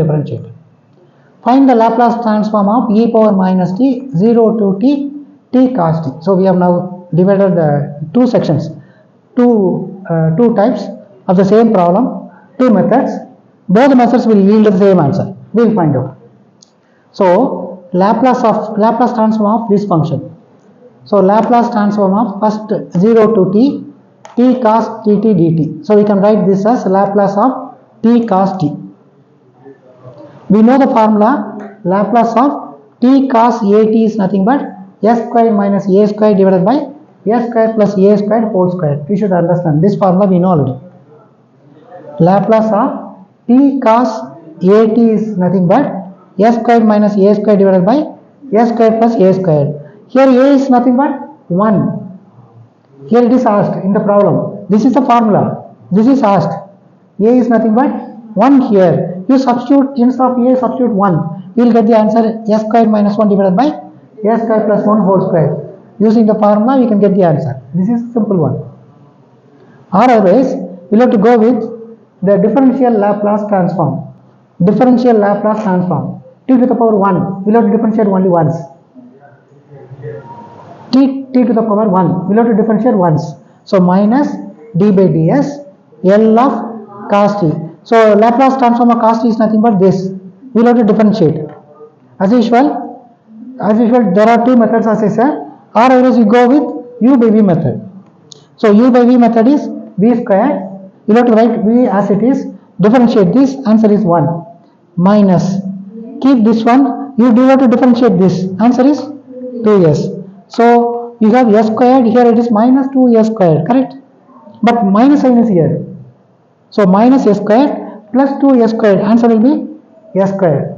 differentiate. Find the Laplace transform of e power minus t 0 to t cos t. So we have now divided the two sections, two types of the same problem, two methods. Both methods will yield the same answer. We will find out. So Laplace transform of this function. So Laplace transform of first 0 to t cos tt dt. So we can write this as Laplace of t cos t. We know the formula. Laplace of t cos at is nothing but s square minus a square divided by s square plus a square whole square. We should understand this formula, we know already. Laplace of t cos at is nothing but s square minus a square divided by s square plus a square. Here a is nothing but 1. Here it is asked in the problem. This is the formula. This is asked. A is nothing but 1 here. You substitute, instead of a, substitute 1. You will get the answer s square minus 1 divided by s square plus 1 whole square. Using the formula, you can get the answer. This is a simple one. Or otherwise, we will have to go with the differential Laplace transform. Differential Laplace transform. T to the power 1. We will have to differentiate only once. T to the power 1. We will have to differentiate once. So minus d by ds L of cos t. So Laplace transform of cos t is nothing but this. We will have to differentiate. As usual, there are two methods as I said. Or otherwise we go with u by v method. So u by v method is v square. We will have to write v as it is. Differentiate this. Answer is 1. Minus. Keep this one. You do have to differentiate this. Answer is 2s. So you have s squared. Here it is minus 2s squared. Correct? But minus sign is here. So minus s squared plus 2s squared. Answer will be s squared.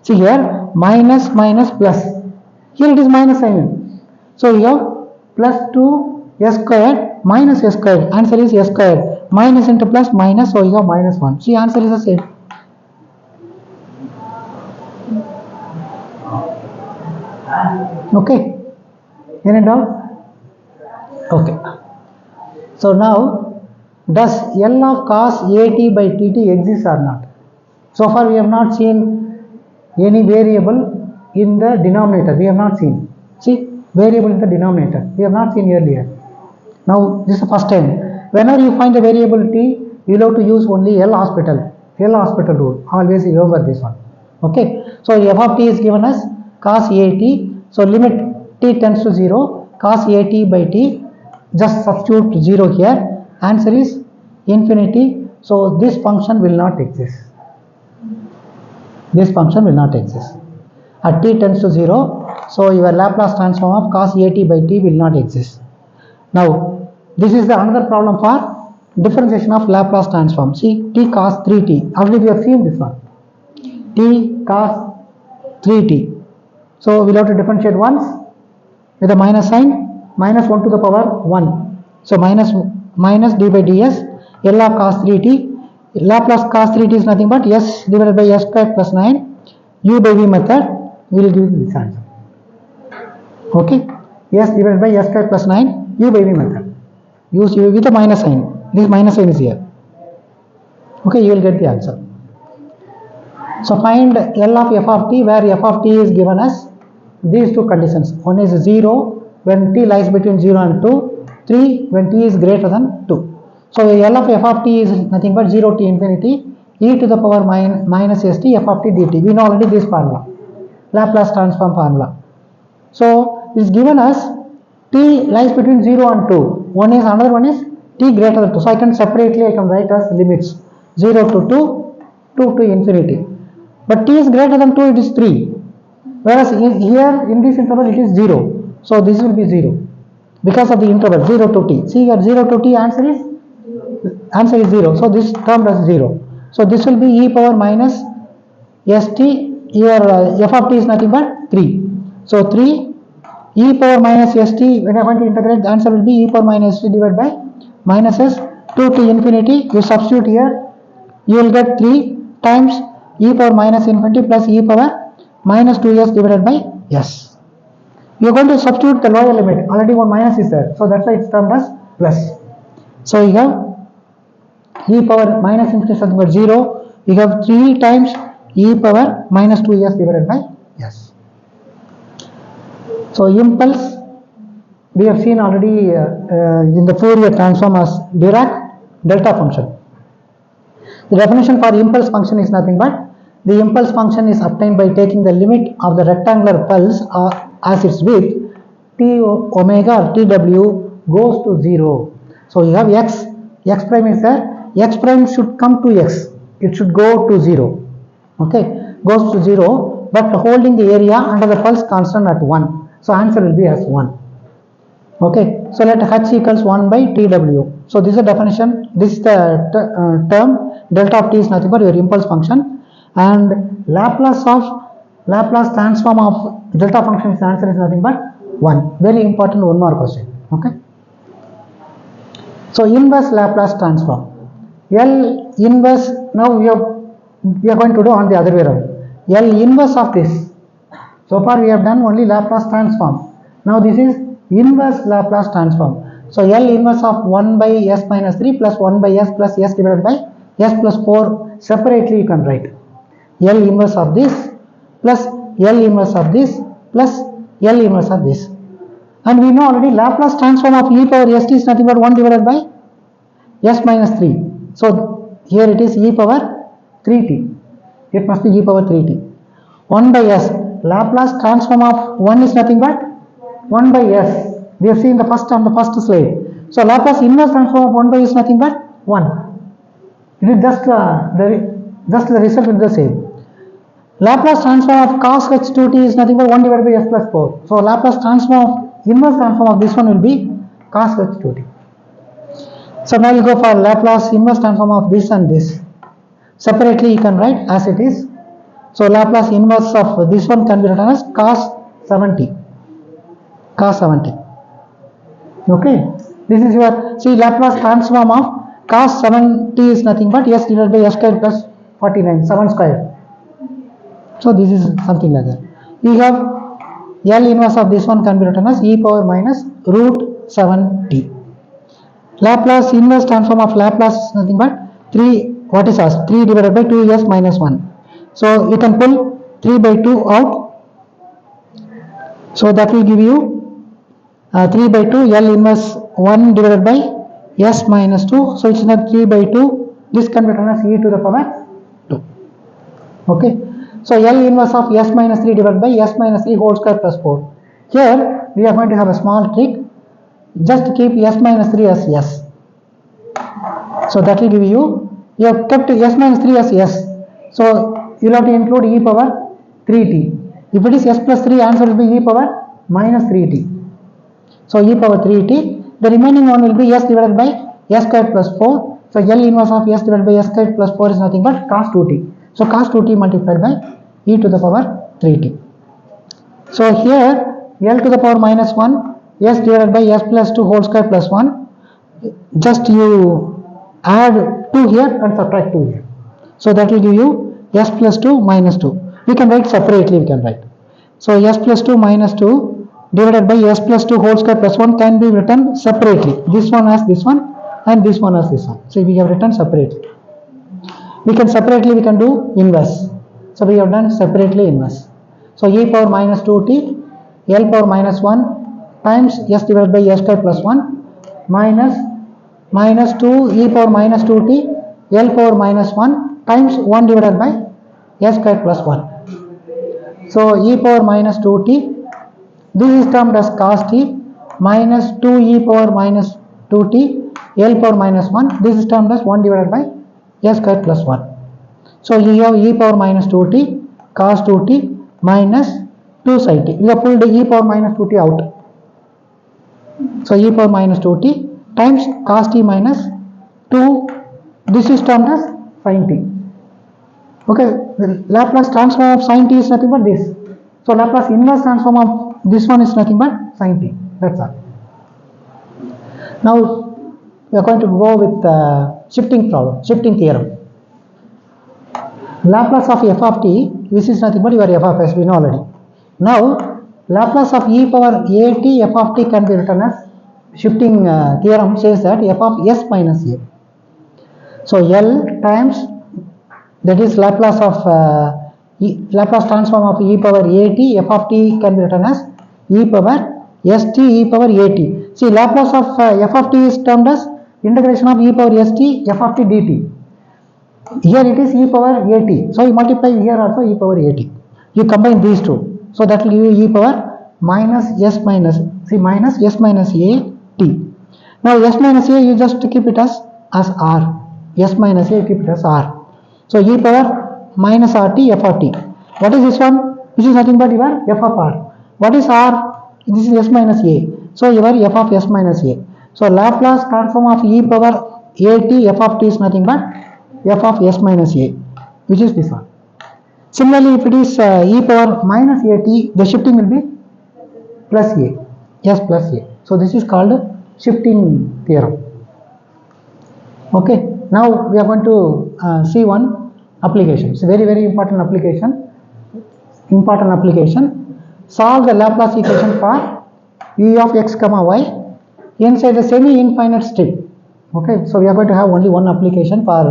See here minus plus. Here it is minus sign. So you have plus 2s squared minus s squared. Answer is s squared. Minus into plus minus. So you have minus 1. See, answer is the same. Okay. Any doubt? Okay. So now, does L of cos at by tt exist or not? So far we have not seen any variable in the denominator. We have not seen. See, variable in the denominator. We have not seen earlier. Now this is the first time. Whenever you find the variable t, you will have to use only L'Hospital rule. Always remember this one. Okay. So f of t is given as cos at. So limit t tends to 0. Cos at by t. Just substitute 0 here. Answer is infinity. So this function will not exist. This function will not exist. At t tends to 0. So your Laplace transform of cos at by t will not exist. Now this is the another problem for differentiation of Laplace transform. See, t cos 3t. Already we have seen this one. T cos 3t. So we will have to differentiate once with a minus sign. Minus 1 to the power 1. So minus d by ds L of cos 3t. Laplace cos 3t is nothing but s divided by s square plus 9. U by v method will give this answer. Okay. S divided by s square plus 9. U by v method. Use u with a minus sign. This minus sign is here. Okay. You will get the answer. So find L of f of t, where f of t is given as these two conditions. One is 0 when t lies between 0 and 2. 3 when t is greater than 2. So L of f of t is nothing but 0 to infinity e to the power minus st f of t dt. We know already this formula. Laplace transform formula. So it is given as t lies between 0 and 2. Another one is t greater than 2. So I can write as limits 0 to 2, 2 to infinity. But t is greater than 2, it is 3. Whereas here in this interval it is 0. So this will be 0 because of the interval 0 to t. See here 0 to t answer is 0. So this term is 0. So this will be e power minus st. Your f of t is nothing but 3. So 3 e power minus st. When I want to integrate, the answer will be e power minus st divided by minus s 2 to infinity. You substitute here, you will get 3 times e power minus infinity plus e power minus 2s divided by s. You are going to substitute the lower limit. Already one minus is there. So that's why it's termed as plus. So you have e power minus infinity is nothing but 0. You have 3 times e power minus 2s divided by s. So impulse we have seen already in the Fourier transform as Dirac delta function. The definition for impulse function is nothing but the impulse function is obtained by taking the limit of the rectangular pulse as its width t omega or tw goes to 0. So you have x prime is there, x prime should come to x, it should go to 0, okay, goes to 0, but holding the area under the pulse constant at 1. So answer will be as 1. Okay, so let h equals 1 by tw. So this is the definition, this is the term delta of t is nothing but your impulse function, and Laplace transform of delta function is answer is nothing but 1. Very important, one more question. Okay, so inverse Laplace transform, L inverse, now we are going to do on the other way around. L inverse of this, so far we have done only Laplace transform, now this is inverse Laplace transform. So L inverse of 1 by s minus 3 plus 1 by s plus s divided by s plus 4 separately you can write. L inverse of this plus L inverse of this plus L inverse of this. And we know already Laplace transform of e power st is nothing but 1 divided by s minus 3. So here it is e power 3t. It must be e power 3t. 1 by s. Laplace transform of 1 is nothing but 1 by s. We have seen the first on the first slide. So Laplace inverse transform of 1 by s is nothing but 1. It is just the result will be the same. Laplace transform of cos h2t is nothing but 1 divided by s plus 4. So Laplace transform of inverse transform of this one will be cos h2t. So now you go for Laplace inverse transform of this and this. Separately you can write as it is. So Laplace inverse of this one can be written as cos 70. Cos 70. Okay. This is your, see, Laplace transform of cos 70 is nothing but s divided by s square plus 49, 7 square. So this is something like that. We have L inverse of this one can be written as e power minus root 7t. Laplace inverse transform of Laplace is nothing but 3, what is us? 3 divided by 2s minus 1. So you can pull 3 by 2 out. So that will give you 3 by 2 L inverse 1 divided by s minus 2. So it's not 3 by 2. This can be written as e to the power 2. Okay. So L inverse of s minus 3 divided by s minus 3 whole square plus 4. Here we are going to have a small trick. Just keep s minus 3 as s. So that will give you have kept s minus 3 as s. So you will have to include e power 3t. If it is s plus 3, answer will be e power minus 3t. So e power 3t. The remaining one will be s divided by s squared plus 4. So L inverse of s divided by s squared plus 4 is nothing but cos 2t. So cos 2t multiplied by e to the power 3t. So here L to the power minus 1, s divided by s plus 2 whole square plus 1. Just you add 2 here and subtract 2 here. So that will give you s plus 2 minus 2. We can write separately, we can write. So s plus 2 minus 2 divided by s plus 2 whole square plus 1 can be written separately. This one as this one and this one as this one. So we have written separately. We can separately, we can do inverse. So we have done separately inverse. So e power minus 2t L power minus 1 times s divided by s square plus 1 minus 2 e power minus 2t L power minus 1 times 1 divided by s square plus 1. So e power minus 2t, this is termed as cos t, minus 2 e power minus 2t L power minus 1, this is termed as 1 divided by s square plus 1. So you have e power minus 2t cos 2t minus 2 sin t. We have pulled e power minus 2t out. So e power minus 2t times cos t minus 2, this is termed as sin t. Okay, the Laplace transform of sin t is nothing but this. So Laplace inverse transform of this one is nothing but sin t. That's all. Now we are going to go with the shifting problem, shifting theorem. Laplace of f of t, which is nothing but your f of s, we know already. Now Laplace of e power at f of t can be written as shifting theorem says that f of s minus a. So L times, that is Laplace of Laplace transform of e power at f of t can be written as e power st e power at. See, Laplace of f of t is termed as integration of e power st f of t dt. Here it is e power at. So you multiply here also e power at. You combine these two. So that will give you e power minus s minus, see, minus s minus a t. Now s minus a you just keep it as r. S minus a keep it as r. So e power minus rt f of t. What is this one? This is nothing but your f of r. What is r? This is s minus a. So your f of s minus a. So Laplace transform of e power at f of t is nothing but f of s minus a, which is this one. Similarly, if it is e power minus at, the shifting will be plus a, s plus a. So this is called shifting theorem. Okay, now we are going to see one application. It's a very, very important application. Solve the Laplace equation for e of x comma y inside the semi-infinite strip. Okay, so we are going to have only one application for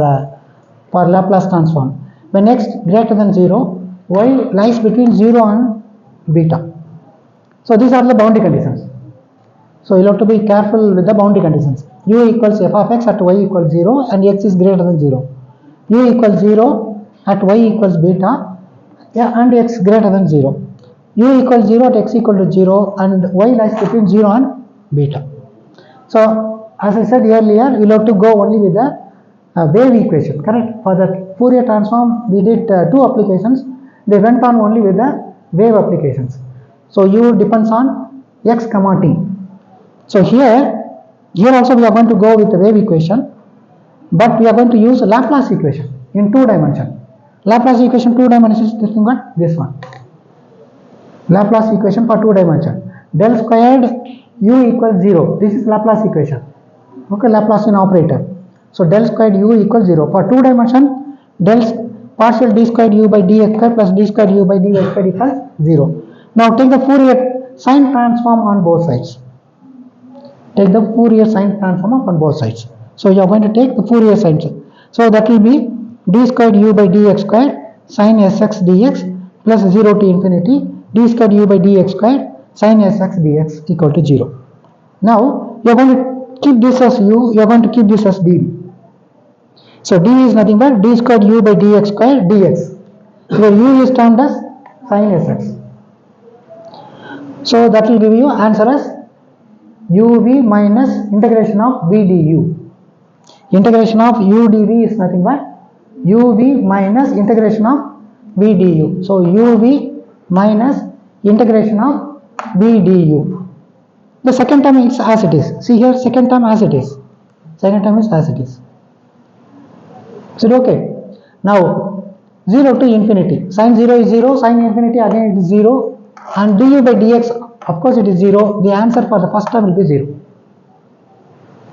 Laplace transform. When x greater than 0, y lies between 0 and beta. So these are the boundary conditions. So you have to be careful with the boundary conditions. U equals f of x at y equals 0 and x is greater than 0. U equals 0 at y equals beta, and x greater than 0. U equals 0 at x equal to 0 and y lies between 0 and beta. So as I said earlier, you have to go only with the wave equation, correct? For the Fourier transform, we did two applications. They went on only with the wave applications. So u depends on x comma t. So here also we are going to go with the wave equation, but we are going to use a Laplace equation in 2 dimension. Laplace equation 2 dimensions is nothing but this one. Laplace equation for 2 dimension. Del squared u equals 0. This is Laplace equation. Okay, Laplacian operator. So del squared u equals 0. For 2 dimension, del partial d squared u by dx squared plus d squared u by dy squared equals 0. Now take the Fourier sine transform on both sides. Take the Fourier sine transform on both sides. So you are going to take the Fourier sine. So that will be d squared u by dx squared sine sx dx plus 0 to infinity d squared u by dx squared sine sx dx equal to 0. Now you are going to keep this as u, you are going to keep this as d. So d is nothing but d squared u by dx squared dx. Here u is termed as sine sx. So that will give you answer as uv minus integration of v du. Integration of u dv is nothing but uv minus integration of v du. So uv minus integration of v du. The second term is as it is. See here, second term as it is. Second term is as it is. Is it okay? Now 0 to infinity. Sine 0 is 0, sine infinity again it is 0. And du by dx, of course it is 0. The answer for the first term will be 0.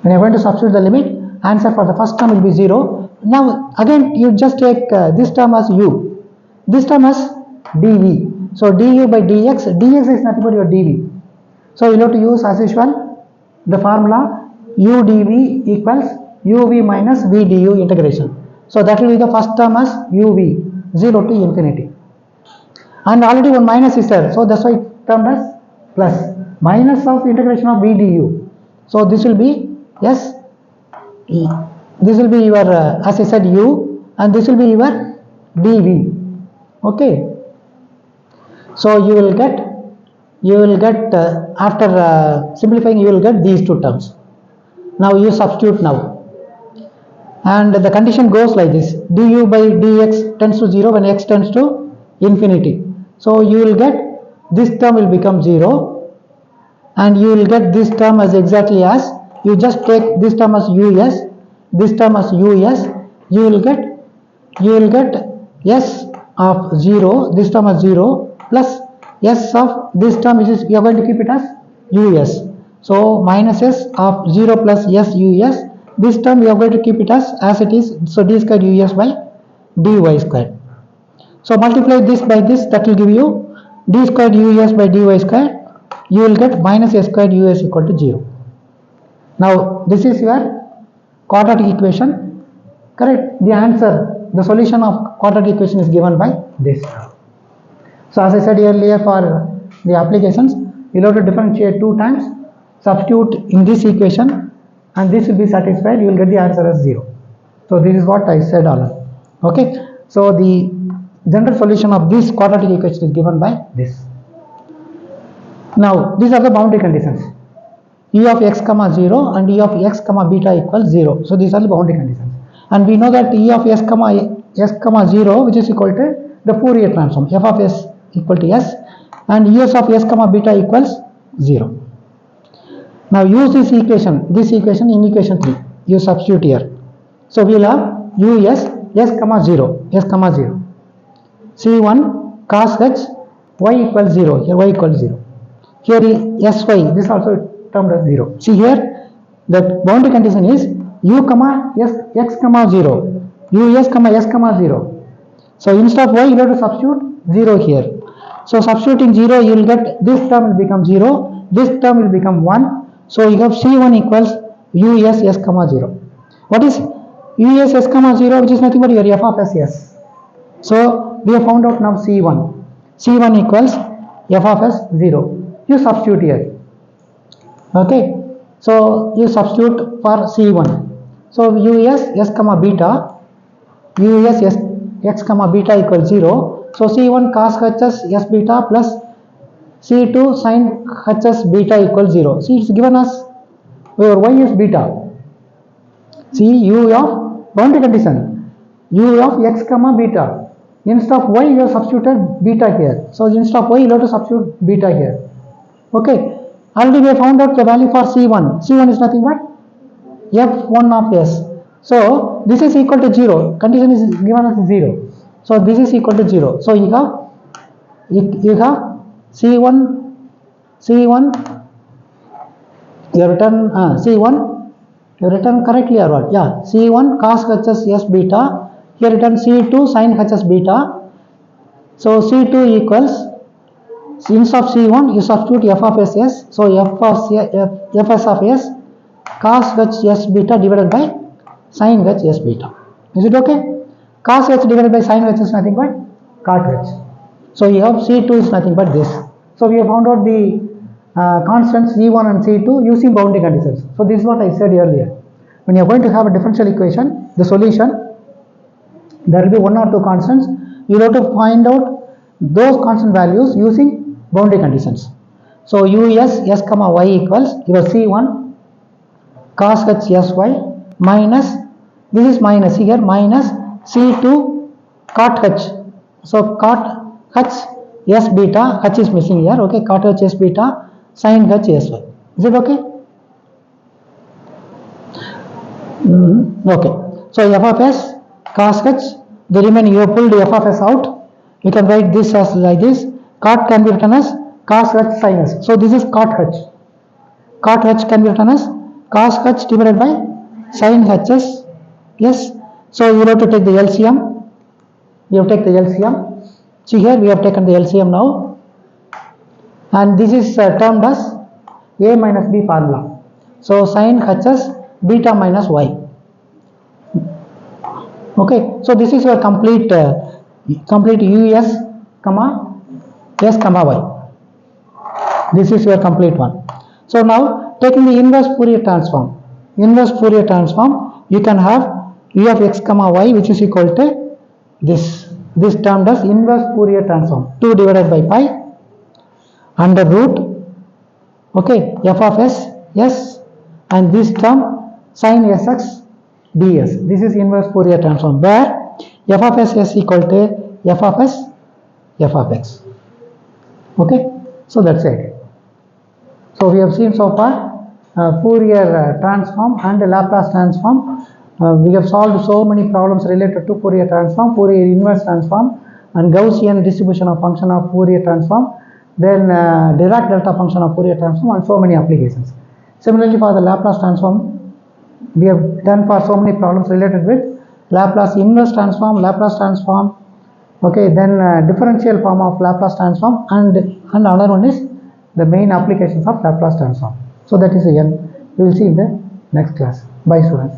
When I am going to substitute the limit, answer for the first term will be 0. Now again you just take this term as u, this term as dv. So du by dx, dx is nothing but your dv. So you have to use as usual the formula u dv equals uv minus v du integration. So that will be the first term as uv, 0 to infinity. And already one minus is there, so that's why it termed as plus. Minus of integration of v du. So this will be yes, this will be your as I said u, and this will be your dv. Okay. So you will get after simplifying you will get these two terms. Now you substitute now, and the condition goes like this: du by dx tends to 0 when x tends to infinity. So you will get this term will become 0, and you will get this term as exactly as you just take this term as us, this term as us. You will get s of 0, this term as 0 plus s of this term, which is you are going to keep it as us. So minus s of 0 plus s us. This term we are going to keep it as it is. So d squared us by dy squared. So multiply this by this, that will give you d squared us by dy squared. You will get minus s squared us equal to 0. Now this is your quadratic equation Correct? The answer, the solution of quadratic equation is given by this. So as I said earlier, for the applications, you have to differentiate 2 times, substitute in this equation, and this will be satisfied. You will get the answer as 0. So this is what I said already. Okay. So the general solution of this quadratic equation is given by this. Now these are the boundary conditions. E of x comma 0 and E of x comma beta equals 0. So these are the boundary conditions. And we know that E of s comma 0, which is equal to the Fourier transform, f of s equal to s, and us of s comma beta equals 0. Now use this equation in equation 3. You substitute here. So we will have us s comma 0, c1 cos h y equals 0. Here y equals 0. Here sy, this also termed as 0. See here, the boundary condition is u comma x comma 0, us comma s comma 0. So instead of y, you have to substitute 0 here. So substituting 0, you will get this term will become 0, this term will become 1. So you have c1 equals us s comma 0. What is us s comma 0, which is nothing but your f of s s. So we have found out now c1. c1 equals f of s 0. You substitute here. Okay. So you substitute for c1. So us s comma beta, us x comma beta equals 0. So c1 cos hs s beta plus c2 sin hs beta equals 0. See, it's given us where y is beta. See, u of boundary condition, u of x comma beta. Instead of y, you have substituted beta here. So instead of y, you have to substitute beta here. Okay. Already we have found out the value for c1. c1 is nothing but f1 of s. So this is equal to 0. Condition is given as 0. So this is equal to 0. So you have c1 you have written c1 you have written correctly or what? Yeah, c1 cos hs s beta. Here written c2 sin hs beta. So c2 equals, instead of c1 you substitute f of s. So fs of s cos h s beta divided by sin h s beta. Is it okay? Cos h divided by sin h is nothing but cot h. So you have c2 is nothing but this. So we have found out the constants c1 and c2 using boundary conditions. So this is what I said earlier. When you are going to have a differential equation, the solution, there will be 1 or 2 constants. You have to find out those constant values using boundary conditions. So us s comma y equals your c1 cos h s y minus, this is minus here, minus c2 cot h. So cot h s beta, h is missing here, okay, cot h s beta sin h s y. Is it okay? Okay. So f of s cos h, the remaining you have pulled f of s out. You can write this as like this. Cot can be written as cos h sin h. So this is cot h. Cot h can be written as cos h divided by sin h s. Yes. So you have to take the LCM. You have to take the LCM. See here we have taken the LCM now. And this is termed as A minus B formula. So sin hs beta minus y. Okay. So this is your complete us comma s comma y. This is your complete one. So now taking the inverse Fourier transform. Inverse Fourier transform, you can have u of x comma y, which is equal to this. This termed as inverse Fourier transform. 2 divided by pi under root, okay, f of s, and this term sin sx ds. This is inverse Fourier transform where f of s is equal to f of s, f of x. Okay, so that's it. So we have seen so far Fourier transform and Laplace transform. We have solved so many problems related to Fourier transform, Fourier inverse transform, and Gaussian distribution of function of Fourier transform, then Dirac delta function of Fourier transform, and so many applications. Similarly, for the Laplace transform, we have done for so many problems related with Laplace inverse transform, Laplace transform, okay, then differential form of Laplace transform, and another one is the main applications of Laplace transform. So that is the end. We will see in the next class. Bye students.